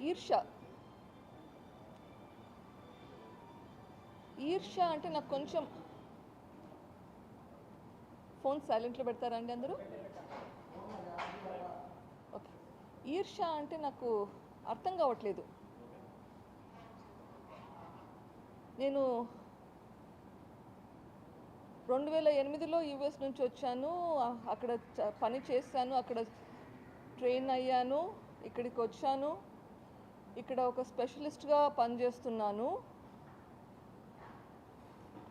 ఈర్ష్య అంటే నాకు కొంచెం ఫోన్ సైలెంట్లో పెడతారండి అందరూ? ఓకే. ఈర్ష్య అంటే నాకు అర్థం కావట్లేదు. నేను 2008లో యూఎస్ నుంచి వచ్చాను. అక్కడ పని చేశాను, అక్కడ ట్రైన్ అయ్యాను, ఇక్కడికి వచ్చాను, ఇక్కడ ఒక స్పెషలిస్ట్గా పనిచేస్తున్నాను.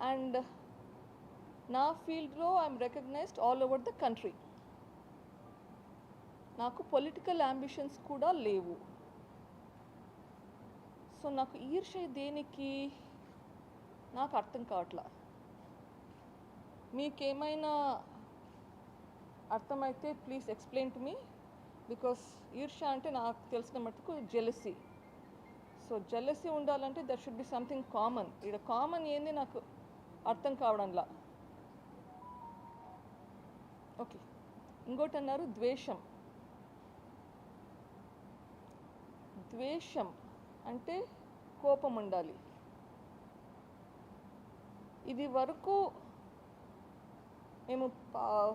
అండ్ నా ఫీల్డ్లో I'm recognised all over the country. నాకు పొలిటికల్ అంబిషన్స్ కూడా లేవు. సో నాకు ఈర్ష్య దేనికి నాకు అర్థం కావట్లా. మీకేమైనా అర్థమైతే please explain to me, because ఈర్ష్య అంటే నాకు తెలిసిన మటుకు జెలసీ. సో జెలసీ ఉండాలంటే there should be something common. ఇక్కడ కామన్ ఏంది నాకు అర్థం కావడంలా. ఓకే. ఇంకోటి అన్నారు ద్వేషం. ద్వేషం అంటే కోపం ఉండాలి. ఇది వరకు మేము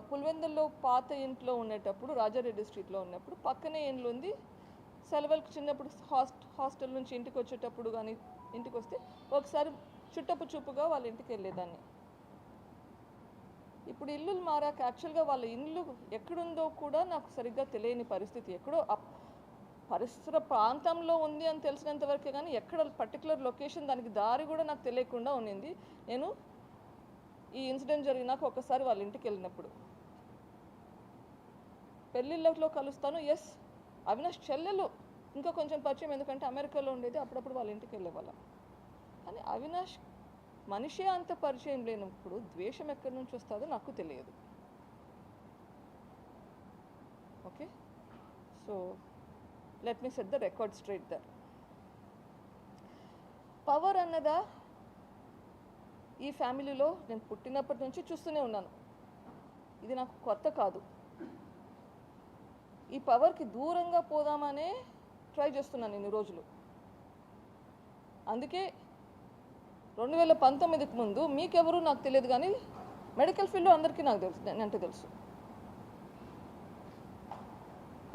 పులివెందుల్లో పాత ఇంట్లో ఉండేటప్పుడు, రాజారెడ్డి స్ట్రీట్లో ఉన్నప్పుడు పక్కనే ఇండ్లు ఉంది. సెలవులకు చిన్నప్పుడు హాస్టల్ నుంచి ఇంటికి వచ్చేటప్పుడు కానీ ఇంటికి వస్తే ఒకసారి చుట్టపు చూపుగా వాళ్ళ ఇంటికి వెళ్ళేదాన్ని. ఇప్పుడు ఇల్లులు మారాక యాక్చువల్గా వాళ్ళ ఇల్లు ఎక్కడుందో కూడా నాకు సరిగ్గా తెలియని పరిస్థితి. ఎక్కడో పరిసర ప్రాంతంలో ఉంది అని తెలిసినంత వరకే కానీ ఎక్కడ పర్టికులర్ లొకేషన్ దానికి దారి కూడా నాకు తెలియకుండా ఉండింది. నేను ఈ ఇన్సిడెంట్ జరిగినాక ఒకసారి వాళ్ళ ఇంటికి వెళ్ళినప్పుడు పెళ్ళిళ్ళలో కలుస్తాను. ఎస్, అవినాష్ చెల్లెలు ఇంకా కొంచెం పరిచయం, ఎందుకంటే అమెరికాలో ఉండేది, అప్పుడప్పుడు వాళ్ళ ఇంటికి వెళ్ళేవాళ్ళం. కానీ అవినాష్ మనిషే అంత పరిచయం లేనప్పుడు ద్వేషం ఎక్కడి నుంచి వస్తుందో నాకు తెలియదు. Okay, so let me set the record straight there. Power అన్నదా ఈ ఫ్యామిలీలో నేను పుట్టినప్పటి నుంచి చూస్తూనే ఉన్నాను. ఇది నాకు కొత్త కాదు. ఈ పవర్కి దూరంగా పోదామనే ట్రై చేస్తున్నాను ఇన్ని రోజులు. అందుకే 2019కి ముందు మీకెవరు నాకు తెలియదు, కానీ మెడికల్ ఫీల్డ్లో అందరికీ నాకు తెలుసు, అంటే తెలుసు.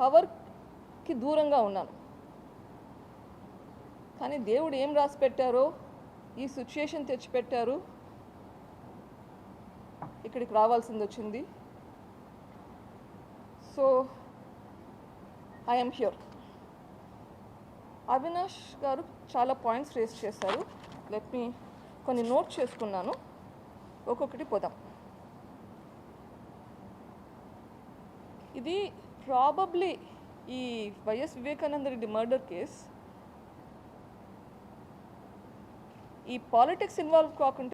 పవర్కి దూరంగా ఉన్నాను. కానీ దేవుడు ఏం రాసి పెట్టారో, ఈ సిచ్యుయేషన్ తెచ్చిపెట్టారు, ఇక్కడికి రావాల్సింది వచ్చింది. So I'm here. అవినాష్ గారు చాలా పాయింట్స్ రేస్ చేశారు. లెట్ మీ కొన్ని నోట్ చేసుకున్నాను, ఒక్కొక్కటి పోదాం. ఇది ప్రాబబ్లీ ఈ YS Vivekananda Reddy murder case ఈ పాలిటిక్స్ ఇన్వాల్వ్ కాకుండా